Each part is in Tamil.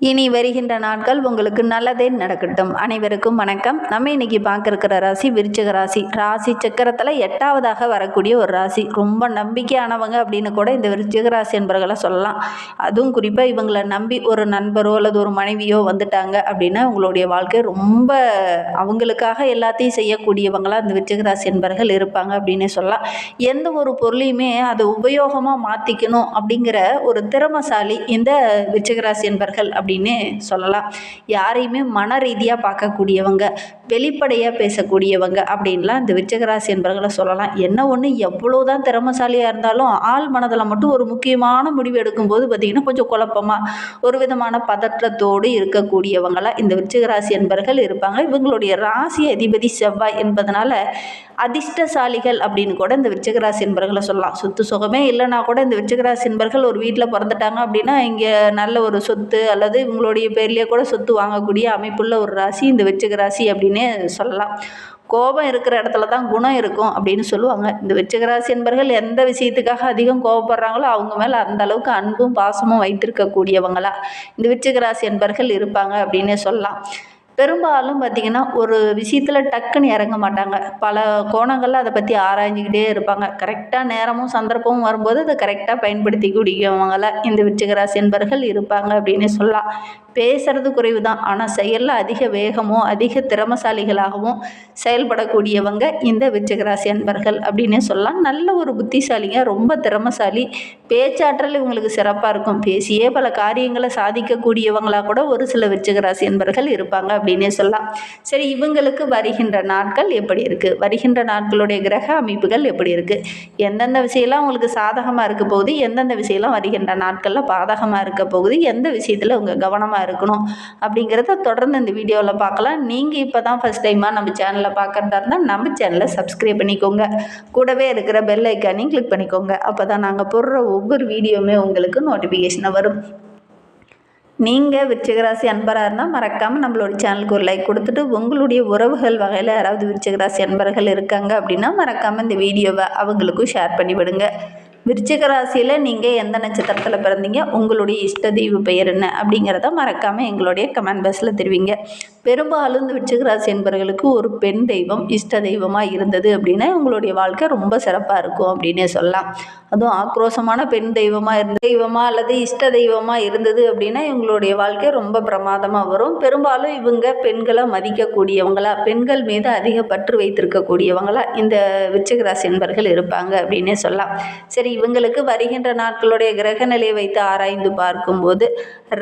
இனி வருகின்ற நாட்கள் உங்களுக்கு நல்லதே நடக்கட்டும். அனைவருக்கும் வணக்கம். நம்ம இன்னைக்கு பார்க்க இருக்கிற ராசி விருச்சிக ராசி. ராசி சக்கரத்தில் 8வதாக வரக்கூடிய ஒரு ராசி. ரொம்ப நம்பிக்கையானவங்க அப்படின்னு கூட இந்த விருச்சிக ராசி என்பவர்களை சொல்லலாம். அதுவும் குறிப்பாக இவங்களை நம்பி ஒரு நண்பரோ அல்லது ஒரு மனைவியோ வந்துட்டாங்க அப்படின்னா உங்களுடைய வாழ்க்கை ரொம்ப அவங்களுக்காக எல்லாத்தையும் செய்யக்கூடியவங்களா இந்த விருச்சிக ராசி என்பவர்கள் இருப்பாங்க அப்படின்னு சொல்லலாம். எந்த ஒரு பொருளையுமே அதை உபயோகமாக மாற்றிக்கணும் அப்படிங்கிற ஒரு திறமசாலி இந்த விருச்சிக ராசி என்பவர்கள் அப்படின்னு சொல்லலாம். யாரையுமே மன ரீதியாக பார்க்கக்கூடியவங்க, வெளிப்படையாக பேசக்கூடியவங்க அப்படின்லாம் இந்த விருச்சிக ராசி என்பவர்களை சொல்லலாம். என்ன ஒன்று, எவ்வளோதான் திறமசாலியாக இருந்தாலும் ஆள் மனதில் மட்டும் ஒரு முக்கியமான முடிவு எடுக்கும்போது பார்த்திங்கன்னா கொஞ்சம் குழப்பமாக ஒரு விதமான பதற்றத்தோடு இருக்கக்கூடியவங்களாம் இந்த விருச்சிக ராசி என்பவர்கள் இருப்பாங்க. இவங்களுடைய ராசி அதிபதி செவ்வாய் என்பதனால அதிர்ஷ்டசாலிகள் அப்படின்னு கூட இந்த விருச்சிக ராசி என்பவர்களை சொல்லலாம். சொத்து சுகமே இல்லைனா கூட இந்த விருச்சிக ராசி என்பவர்கள் ஒரு வீட்டில் பிறந்துட்டாங்க அப்படின்னா இங்கே நல்ல ஒரு சொத்து அல்லது இவங்களுடைய பேர்லேயே கூட சொத்து வாங்கக்கூடிய அமைப்புள்ள ஒரு ராசி இந்த விருச்சிக ராசி அப்படின்னே சொல்லலாம். கோபம் இருக்கிற இடத்துல தான் குணம் இருக்கும் அப்படின்னு சொல்லுவாங்க. இந்த விருச்சிக ராசி என்பவர்கள் எந்த விஷயத்துக்காக அதிகம் கோபப்படுறாங்களோ அவங்க மேலே அந்த அளவுக்கு அன்பும் பாசமும் வைத்திருக்கக்கூடியவங்களா இந்த விருச்சிக ராசி என்பவர்கள் இருப்பாங்க அப்படின்னே சொல்லலாம். பெரும்பாலும் பார்த்திங்கன்னா ஒரு விஷயத்தில் டக்குன்னு இறங்க மாட்டாங்க. பல கோணங்களில் அதை பற்றி ஆராய்ஞ்சிக்கிட்டே இருப்பாங்க. கரெக்டாக நேரமும் சந்தர்ப்பமும் வரும்போது அதை கரெக்டாக பயன்படுத்திக்கூடியவங்கள இந்த விருச்சிக ராசி என்பவர்கள் இருப்பாங்க அப்படின்னு சொல்லலாம். பேசுறது குறைவு தான், ஆனால் செயலில் அதிக வேகமும் அதிக திறமசாலிகளாகவும் செயல்படக்கூடியவங்க இந்த விருச்சிக ராசி என்பவர்கள் அப்படின்னு சொல்லலாம். நல்ல ஒரு புத்திசாலிங்க, ரொம்ப திறமசாலி, பேச்சாற்றல் இவங்களுக்கு சிறப்பாக இருக்கும். பேசியே பல காரியங்களை சாதிக்கக்கூடியவங்களாக கூட ஒரு சில விருச்சிக ராசி என்பவர்கள் இருப்பாங்க அப்படின்னே சொல்லலாம். சரி, இவங்களுக்கு வருகின்ற நாட்கள் எப்படி இருக்குது, வருகின்ற நாட்களுடைய கிரக அமைப்புகள் எப்படி இருக்குது, எந்தெந்த விஷயம்லாம் உங்களுக்கு சாதகமாக இருக்க போகுது, எந்தெந்த விஷயம்லாம் வருகின்ற நாட்களில் பாதகமாக இருக்க போகுது, எந்த விஷயத்தில் உங்கள் கவனமாக இருக்கணும் அப்படிங்கிறத தொடர்ந்து இந்த வீடியோவில் பார்க்கலாம். நீங்கள் இப்போ தான் ஃபஸ்ட் டைமாக நம்ம சேனலில் பார்க்குறதா இருந்தால் நம்ம சேனலை சப்ஸ்கிரைப் பண்ணிக்கோங்க. கூடவே இருக்கிற பெல் ஐக்கானையும் கிளிக் பண்ணிக்கோங்க. அப்போ தான் நாங்கள் போடுற ஒவ்வொரு வீடியோவுமே உங்களுக்கு நோட்டிஃபிகேஷனாக வரும். நீங்கள் விருச்சிக ராசி அன்பராக இருந்தால் மறக்காமல் நம்மளோட சேனலுக்கு ஒரு லைக் கொடுத்துட்டு, உங்களுடைய உறவுகள் வகையில் யாராவது விருச்சிக ராசி அன்பர்கள் இருக்காங்க அப்படின்னா மறக்காமல் இந்த வீடியோவை அவங்களுக்கும் ஷேர் பண்ணிவிடுங்க. விருச்சிக ராசியில் நீங்கள் எந்த நட்சத்திரத்தில் பிறந்தீங்க, உங்களுடைய இஷ்ட தெய்வ பெயர் என்ன அப்படிங்கிறத மறக்காமல் எங்களுடைய கமெண்ட் பாக்ஸில் தெரிவிங்க. பெரும்பாலும் இந்த விருச்சிக ராசி என்பவர்களுக்கு ஒரு பெண் தெய்வம் இஷ்ட தெய்வமாக இருந்தது அப்படின்னா உங்களுடைய வாழ்க்கை ரொம்ப சிறப்பாக இருக்கும் அப்படின்னே சொல்லலாம். அதுவும் ஆக்ரோஷமான பெண் தெய்வமாக அல்லது இஷ்ட தெய்வமாக இருந்தது அப்படின்னா இவங்களுடைய வாழ்க்கை ரொம்ப பிரமாதமாக வரும். பெரும்பாலும் இவங்க பெண்களை மதிக்கக்கூடியவங்களா, பெண்கள் மீது அதிக பற்று வைத்திருக்கக்கூடியவங்களா இந்த விருச்சிக ராசி என்பவர்கள் இருப்பாங்க அப்படின்னே சொல்லலாம். சரி, இவங்களுக்கு வருகின்ற நாட்களுடைய கிரக நிலையை வைத்து ஆராய்ந்து பார்க்கும்போது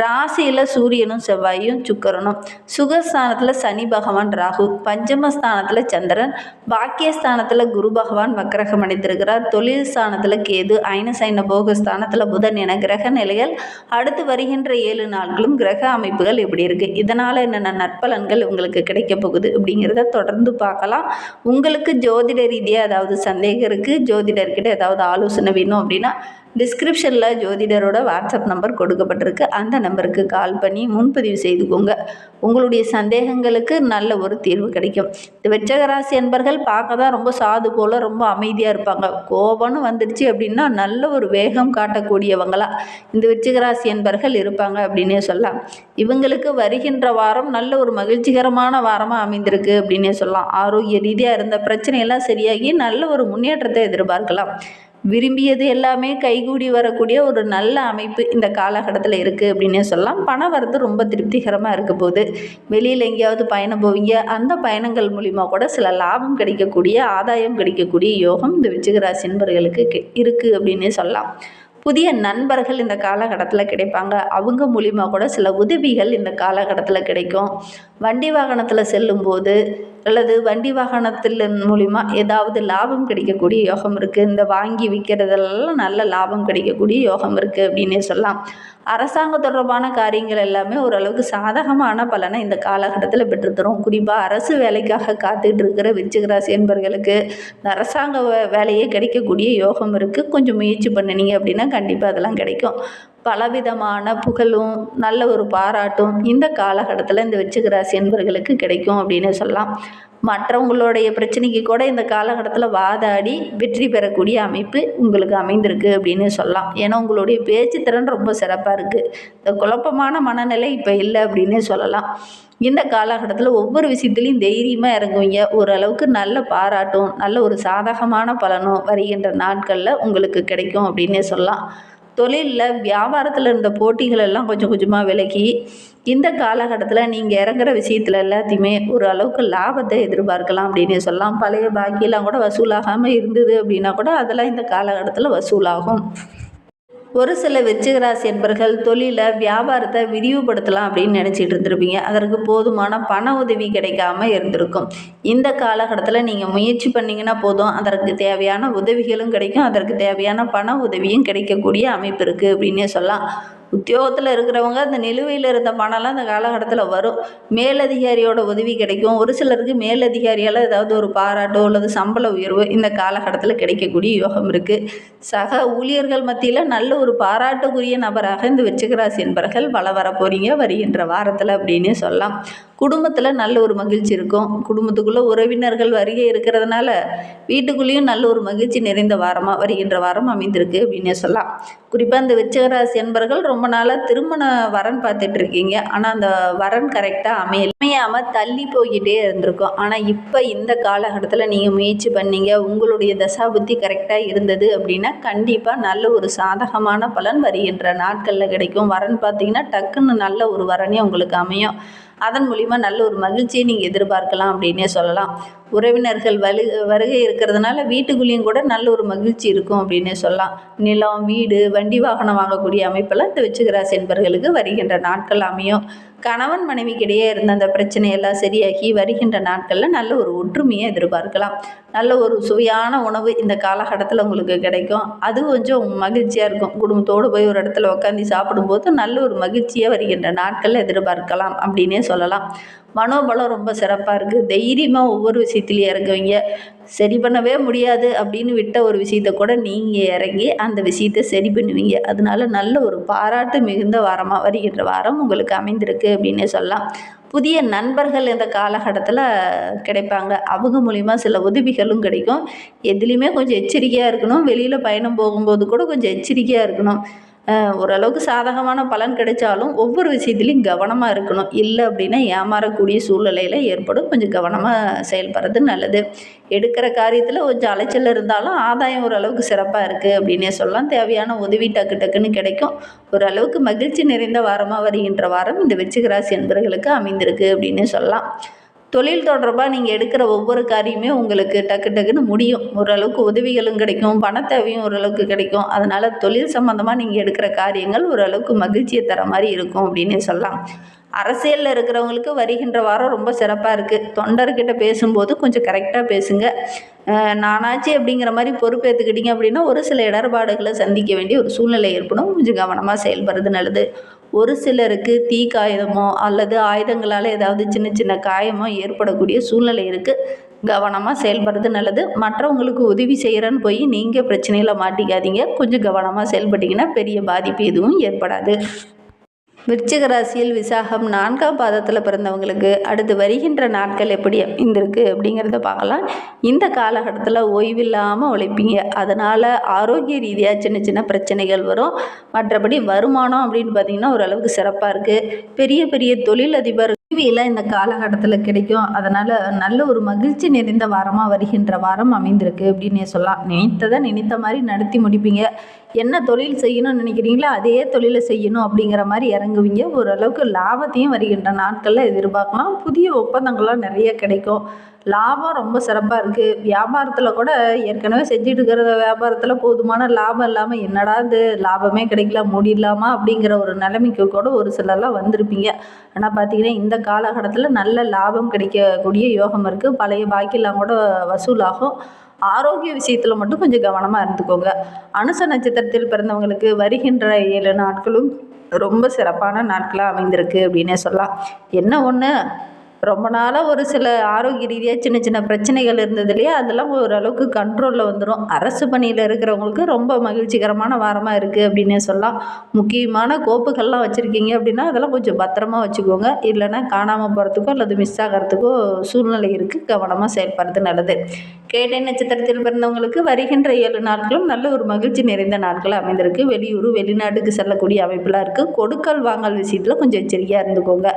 ராசியில் சூரியனும் செவ்வாயும் சுக்கிரனும், சுகஸ்தானத்தில் சனி பகவான் ராகு, பஞ்சமஸ்தானத்தில் சந்திரன், பாக்கியஸ்தானத்தில் குரு பகவான் வக்ரகம் அடைந்திருக்கிறார், தொழில் ஸ்தானத்தில் கேது, ஐனசைன போகஸ்தானத்தில் புதன் என கிரக நிலைகள் அடுத்து வருகின்ற 7 நாட்களும் கிரக அமைப்புகள் எப்படி இருக்குது, இதனால் என்னென்ன நற்பலன்கள் உங்களுக்கு கிடைக்க போகுது அப்படிங்கிறத தொடர்ந்து பார்க்கலாம். உங்களுக்கு ஜோதிட ரீதியாக ஏதாவது சந்தேகம் இருக்குது, ஜோதிடர்கிட்ட ஏதாவது ஆலோசனை வேணும் அப்படின்னா டிஸ்கிரிப்ஷனில் ஜோதிடரோட வாட்ஸ்அப் நம்பர் கொடுக்கப்பட்டிருக்கு. அந்த நம்பருக்கு கால் பண்ணி முன்பதிவு செய்துக்கோங்க. உங்களுடைய சந்தேகங்களுக்கு நல்ல ஒரு தீர்வு கிடைக்கும். இந்த விருச்சிக ராசி என்பர்கள் பார்க்க தான் ரொம்ப சாது போல் ரொம்ப அமைதியாக இருப்பாங்க. கோபம்னு வந்துடுச்சு அப்படின்னா நல்ல ஒரு வேகம் காட்டக்கூடியவங்களா இந்த விருச்சிக ராசி என்பர்கள் இருப்பாங்க அப்படின்னே சொல்லலாம். இவங்களுக்கு வருகின்ற வாரம் நல்ல ஒரு மகிழ்ச்சிகரமான வாரமாக அமைந்திருக்கு அப்படின்னே சொல்லலாம். ஆரோக்கிய ரீதியாக இருந்த பிரச்சனையெல்லாம் சரியாகி நல்ல ஒரு முன்னேற்றத்தை எதிர்பார்க்கலாம். விரும்பியது எல்லாமே கைகூடி வரக்கூடிய ஒரு நல்ல அமைப்பு இந்த காலகட்டத்தில் இருக்குது அப்படின்னே சொல்லலாம். பணம் வரது ரொம்ப திருப்திகரமாக இருக்க போது. வெளியில் எங்கேயாவது பயணம் போவீங்க, அந்த பயணங்கள் மூலிமா கூட சில லாபம் கிடைக்கக்கூடிய, ஆதாயம் கிடைக்கக்கூடிய யோகம் இந்த விருச்சிக ராசி என்பவர்களுக்கு இருக்குது அப்படின்னே சொல்லலாம். புதிய நண்பர்கள் இந்த காலகட்டத்தில் கிடைப்பாங்க. அவங்க மூலிமா கூட சில உதவிகள் இந்த காலகட்டத்தில் கிடைக்கும். வண்டி வாகனத்தில் செல்லும்போது அல்லது வண்டி வாகனத்தில் மூலிமா ஏதாவது லாபம் கிடைக்கக்கூடிய யோகம் இருக்குது. இந்த வாங்கி விற்கிறதெல்லாம் நல்ல லாபம் கிடைக்கக்கூடிய யோகம் இருக்குது அப்படின்னே சொல்லலாம். அரசாங்க தொடர்பான காரியங்கள் எல்லாமே ஓரளவுக்கு சாதகமான பலனை இந்த காலகட்டத்தில் பெற்றுத்தரும். குறிப்பாக அரசு வேலைக்காக காத்துட்டு இருக்கிற விருச்சிக ராசி என்பவர்களுக்கு இந்த அரசாங்க வேலையே கிடைக்கக்கூடிய யோகம் இருக்குது. கொஞ்சம் முயற்சி பண்ணினீங்க அப்படின்னா கண்டிப்பாக அதெல்லாம் கிடைக்கும். பலவிதமான புகழும் நல்ல ஒரு பாராட்டும் இந்த காலகட்டத்தில் இந்த விருச்சிக ராசி என்பவர்களுக்கு கிடைக்கும் அப்படின்னு சொல்லலாம். மற்றவங்களுடைய பிரச்சனைக்கு கூட இந்த காலகட்டத்தில் வாதாடி வெற்றி பெறக்கூடிய அமைப்பு உங்களுக்கு அமைந்திருக்கு அப்படின்னு சொல்லலாம். ஏன்னா உங்களுடைய பேச்சு திறன் ரொம்ப சிறப்பாக இருக்குது. இந்த குழப்பமான மனநிலை இப்போ இல்லை அப்படின்னே சொல்லலாம். இந்த காலகட்டத்தில் ஒவ்வொரு விஷயத்துலையும் தைரியமாக இறங்குவீங்க. ஓரளவுக்கு நல்ல பாராட்டும் நல்ல ஒரு சாதகமான பலனும் வருகின்ற நாட்களில் உங்களுக்கு கிடைக்கும் அப்படின்னே சொல்லலாம். தொழிலில் வியாபாரத்தில் இருந்த போட்டிகள் எல்லாம் கொஞ்சம் கொஞ்சமாக விலகி இந்த காலகட்டத்தில் நீங்கள் இறங்குற விஷயத்தில் எல்லாத்தையுமே ஒரு அளவுக்கு லாபத்தை எதிர்பார்க்கலாம் அப்படின்னே சொல்லலாம். பழைய பாக்கியெல்லாம் கூட வசூலாகாமல் இருந்தது அப்படின்னா கூட அதெல்லாம் இந்த காலகட்டத்தில் வசூலாகும். ஒரு சில விருச்சிக ராசி என்பர்கள் தொழிலை வியாபாரத்தை விரிவுபடுத்தலாம் அப்படின்னு நினச்சிட்டு இருந்திருப்பீங்க. அதற்கு போதுமான பண உதவி கிடைக்காம இருந்திருக்கும். இந்த காலகட்டத்தில் நீங்கள் முயற்சி பண்ணிங்கன்னா போதும், அதற்கு தேவையான உதவிகளும் கிடைக்கும், அதற்கு தேவையான பண உதவியும் கிடைக்கக்கூடிய அமைப்பு இருக்குது அப்படின்னே சொல்லலாம். உத்தியோகத்தில் இருக்கிறவங்க அந்த நிலுவையில் இருந்த பணம்லாம் இந்த காலகட்டத்தில் வரும். மேலதிகாரியோட உதவி கிடைக்கும். ஒரு சிலருக்கு மேலதிகாரியால் ஏதாவது ஒரு பாராட்டோ அல்லது சம்பள உயர்வு இந்த காலகட்டத்தில் கிடைக்கக்கூடிய யோகம் இருக்குது. சக ஊழியர்கள் மத்தியில் நல்ல ஒரு பாராட்டுக்குரிய நபராக இந்த விருச்சிக ராசி என்பவர்கள் வர போகிறீங்க வருகின்ற வாரத்தில் அப்படின்னு சொல்லலாம். குடும்பத்தில் நல்ல ஒரு மகிழ்ச்சி இருக்கும். குடும்பத்துக்குள்ளே உறவினர்கள் வருகை இருக்கிறதுனால வீட்டுக்குள்ளேயும் நல்ல ஒரு மகிழ்ச்சி நிறைந்த வாரமாக வருகின்ற வாரம் அமைந்திருக்கு அப்படின்னே சொல்லலாம். குறிப்பாக இந்த விருச்சிக ராசி என்பவர்கள் ரொம்ப நாளாக திருமண வரன் பார்த்துட்டு இருக்கீங்க. ஆனால் அந்த வரன் கரெக்டாக அமையாமல் தள்ளி போய்கிட்டே இருந்திருக்கும். ஆனால் இப்போ இந்த காலகட்டத்தில் நீங்கள் முயற்சி பண்ணீங்க, உங்களுடைய தசாபுத்தி கரெக்டாக இருந்தது அப்படின்னா கண்டிப்பாக நல்ல ஒரு சாதகமான பலன் வருகின்ற நாட்களில் கிடைக்கும். வரன் பார்த்தீங்கன்னா டக்குன்னு நல்ல ஒரு வரனே உங்களுக்கு அமையும். அதன் மூலிமா நல்ல ஒரு மகிழ்ச்சியை நீங்கள் எதிர்பார்க்கலாம் அப்படின்னே சொல்லலாம். உறவினர்கள் வருகை இருக்கிறதுனால வீட்டுக்குள்ளேயும் கூட நல்ல ஒரு மகிழ்ச்சி இருக்கும் அப்படின்னே சொல்லலாம். நிலம், வீடு, வண்டி வாகனம் வாங்கக்கூடிய அமைப்பெல்லாம் இந்த விருச்சிக ராசி என்பவர்களுக்கு வருகின்ற நாட்கள் அமையும். கணவன் மனைவிக்கிடையே இருந்த அந்த பிரச்சனையெல்லாம் சரியாகி வருகின்ற நாட்களில் நல்ல ஒரு ஒற்றுமையை எதிர்பார்க்கலாம். நல்ல ஒரு சுவையான உணவு இந்த காலகட்டத்தில் உங்களுக்கு கிடைக்கும். அது கொஞ்சம் மகிழ்ச்சியாக இருக்கும். குடும்பத்தோடு போய் ஒரு இடத்துல உட்காந்து சாப்பிடும்போது நல்ல ஒரு மகிழ்ச்சியாக வருகின்ற நாட்களில் எதிர்பார்க்கலாம் அப்படின்னே சொல்லலாம். மனோபலம் ரொம்ப சிறப்பாக இருக்குது. தைரியமாக ஒவ்வொரு விஷயத்துலையும் இறங்குவீங்க. சரி பண்ணவே முடியாது அப்படின்னு விட்ட ஒரு விஷயத்தை கூட நீங்கள் இறங்கி அந்த விஷயத்தை சரி பண்ணுவீங்க. அதனால நல்ல ஒரு பாராட்டு மிகுந்த வாரமாக வருகின்ற வாரம் உங்களுக்கு அமைந்திருக்கு அப்படின்னே சொல்லலாம். புதிய நண்பர்கள் இந்த காலகட்டத்தில் கிடைப்பாங்க. அவங்க மூலிமா சில உதவிகளும் கிடைக்கும். எதுலேயுமே கொஞ்சம் எச்சரிக்கையாக இருக்கணும். வெளியில் பயணம் போகும்போது கூட கொஞ்சம் எச்சரிக்கையாக இருக்கணும். ஓரளவுக்கு சாதகமான பலன் கிடைச்சாலும் ஒவ்வொரு விஷயத்துலையும் கவனமாக இருக்கணும். இல்லை அப்படின்னா ஏமாறக்கூடிய சூழ்நிலையில் ஏற்படும். கொஞ்சம் கவனமாக செயல்படுறது நல்லது. எடுக்கிற காரியத்தில் கொஞ்சம் அலைச்சல் இருந்தாலும் ஆதாயம் ஓரளவுக்கு சிறப்பாக இருக்குது அப்படின்னே சொல்லலாம். தேவையான உதவி டக்கு டக்குன்னு கிடைக்கும். ஓரளவுக்கு மகிழ்ச்சி நிறைந்த வாரமாக வருகின்ற வாரம் இந்த விருச்சிக ராசி என்பவர்களுக்கு அமைந்திருக்கு அப்படின்னே சொல்லலாம். தொழில் தொடர்பாக நீங்கள் எடுக்கிற ஒவ்வொரு காரியமே உங்களுக்கு டக்கு டக்குன்னு முடியும். ஓரளவுக்கு உதவிகளும் கிடைக்கும், பண தேவையும் ஓரளவுக்கு கிடைக்கும். அதனால் தொழில் சம்மந்தமாக நீங்கள் எடுக்கிற காரியங்கள் ஓரளவுக்கு மகிழ்ச்சியை தர மாதிரி இருக்கும் அப்படின்னு சொல்லலாம். அரசியலில் இருக்கிறவங்களுக்கு வருகின்ற வாரம் ரொம்ப சிறப்பாக இருக்குது. தொண்டர்கிட்ட பேசும்போது கொஞ்சம் கரெக்டாக பேசுங்க. நானாச்சு அப்படிங்கிற மாதிரி பொறுப்பேற்றுக்கிட்டீங்க அப்படின்னா ஒரு சில இடர்பாடுகளை சந்திக்க வேண்டிய ஒரு சூழ்நிலை ஏற்படும். கொஞ்சம் கவனமாக செயல்படுறது நல்லது. ஒரு சிலருக்கு தீ காயமோ அல்லது ஆயுதங்களால் ஏதாவது சின்ன சின்ன காயமோ ஏற்படக்கூடிய சூழ்நிலை இருக்குது. கவனமாக செயல்படுறது நல்லது. மற்றவங்களுக்கு உதவி செய்கிறேன்னு போய் நீங்கள் பிரச்சனையில் மாட்டிக்காதீங்க. கொஞ்சம் கவனமாக செயல்பட்டிங்கன்னா பெரிய பாதிப்பு எதுவும் ஏற்படாது. விருச்சிக ராசியில் விசாகம் 4ஆம் பாதத்தில் பிறந்தவங்களுக்கு அடுத்து வருகின்ற நாட்கள் எப்படி அமைந்திருக்கு அப்படிங்கிறத பார்க்கலாம். இந்த காலகட்டத்தில் ஓய்வில்லாமல் உழைப்பீங்க. அதனால் ஆரோக்கிய ரீதியாக சின்ன சின்ன பிரச்சனைகள் வரும். மற்றபடி வருமானம் அப்படின்னு பார்த்திங்கன்னா ஓரளவுக்கு சிறப்பாக இருக்குது. பெரிய பெரிய தொழிலதிபர் உதவியெல்லாம் இந்த காலகட்டத்தில் கிடைக்கும். அதனால் நல்ல ஒரு மகிழ்ச்சி நிறைந்த வாரமாக வருகின்ற வாரம் அமைந்திருக்கு அப்படின்னே சொல்லலாம். நினைத்ததை நினைத்த மாதிரி நடத்தி முடிப்பீங்க. என்ன தொழில் செய்யணும்னு நினைக்கிறீங்களோ அதே தொழிலை செய்யணும் அப்படிங்கிற மாதிரி இறங்குவீங்க. ஓரளவுக்கு லாபத்தையும் வருகின்ற நாட்களில் எதிர்பார்க்கலாம். புதிய ஒப்பந்தங்கள்லாம் நிறைய கிடைக்கும். லாபம் ரொம்ப சிறப்பாக இருக்குது. வியாபாரத்தில் கூட ஏற்கனவே செஞ்சுட்டு இருக்கிற வியாபாரத்தில் போதுமான லாபம் இல்லாமல் என்னடா இது லாபமே கிடைக்கல மூடிடலாமா அப்படிங்கிற ஒரு நிலைமைக்கு கூட ஒரு சிலர்லாம் வந்திருப்பீங்க. ஆனால் பார்த்திங்கன்னா இந்த காலகட்டத்தில் நல்ல லாபம் கிடைக்கக்கூடிய யோகம் இருக்குது. பழைய பாக்கியெல்லாம் கூட வசூலாகும். ஆரோக்கிய விஷயத்தில் மட்டும் கொஞ்சம் கவனமாக இருந்துக்கோங்க. அனுச நட்சத்திரத்தில் பிறந்தவங்களுக்கு வருகின்ற 7 நாட்களும் ரொம்ப சிறப்பான நாட்களாக அமைந்திருக்கு அப்படின்னே சொல்லலாம். என்ன ஒன்று ரொம்ப நாளாக ஒரு சில ஆரோக்கிய ரீதியாக சின்ன சின்ன பிரச்சனைகள் இருந்தது இல்லையா, அதெல்லாம் ஓரளவுக்கு கண்ட்ரோலில் வந்துடும். அரசு பணியில் இருக்கிறவங்களுக்கு ரொம்ப மகிழ்ச்சிகரமான வாரமாக இருக்குது அப்படின்னே சொல்லலாம். முக்கியமான கோப்புகள்லாம் வச்சுருக்கீங்க அப்படின்னா அதெல்லாம் கொஞ்சம் பத்திரமா வச்சுக்கோங்க. இல்லைன்னா காணாமல் போகிறதுக்கோ அல்லது மிஸ் ஆகிறதுக்கோ சூழ்நிலை இருக்குது. கவனமாக செயல்படுறது நல்லது. கேட்டை நட்சத்திரத்தில் பிறந்தவங்களுக்கு வருகின்ற 7 நாட்களும் நல்ல ஒரு மகிழ்ச்சி நிறைந்த நாட்கள் அமைந்திருக்கு. வெளியூர் வெளிநாட்டுக்கு செல்லக்கூடிய அமைப்பெல்லாம் இருக்குது. கொடுக்கல் வாங்கல் விஷயத்தில் கொஞ்சம் எச்சரிக்கையாக இருந்துக்கோங்க.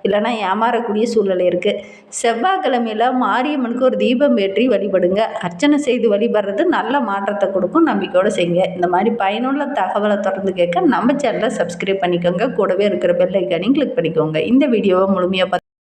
இல்லைன்னா ஏமாறக்கூடிய சூழ்நிலை இருக்குது. செவ்வாய்க்கிழமையில் மாரியம்மனுக்கு ஒரு தீபம் ஏற்றி வழிபடுங்க. அர்ச்சனை செய்து வழிபடுறது நல்ல மாற்றத்தை கொடுக்கும். நம்பிக்கையோடு செய்யுங்க. இந்த மாதிரி பயனுள்ள தகவலை தொடர்ந்து கேட்க நம்ம சேனலை சப்ஸ்கிரைப் பண்ணிக்கோங்க. கூடவே இருக்கிற பெல் ஐக்கானையும் கிளிக் பண்ணிக்கோங்க. இந்த வீடியோவை முழுமையாக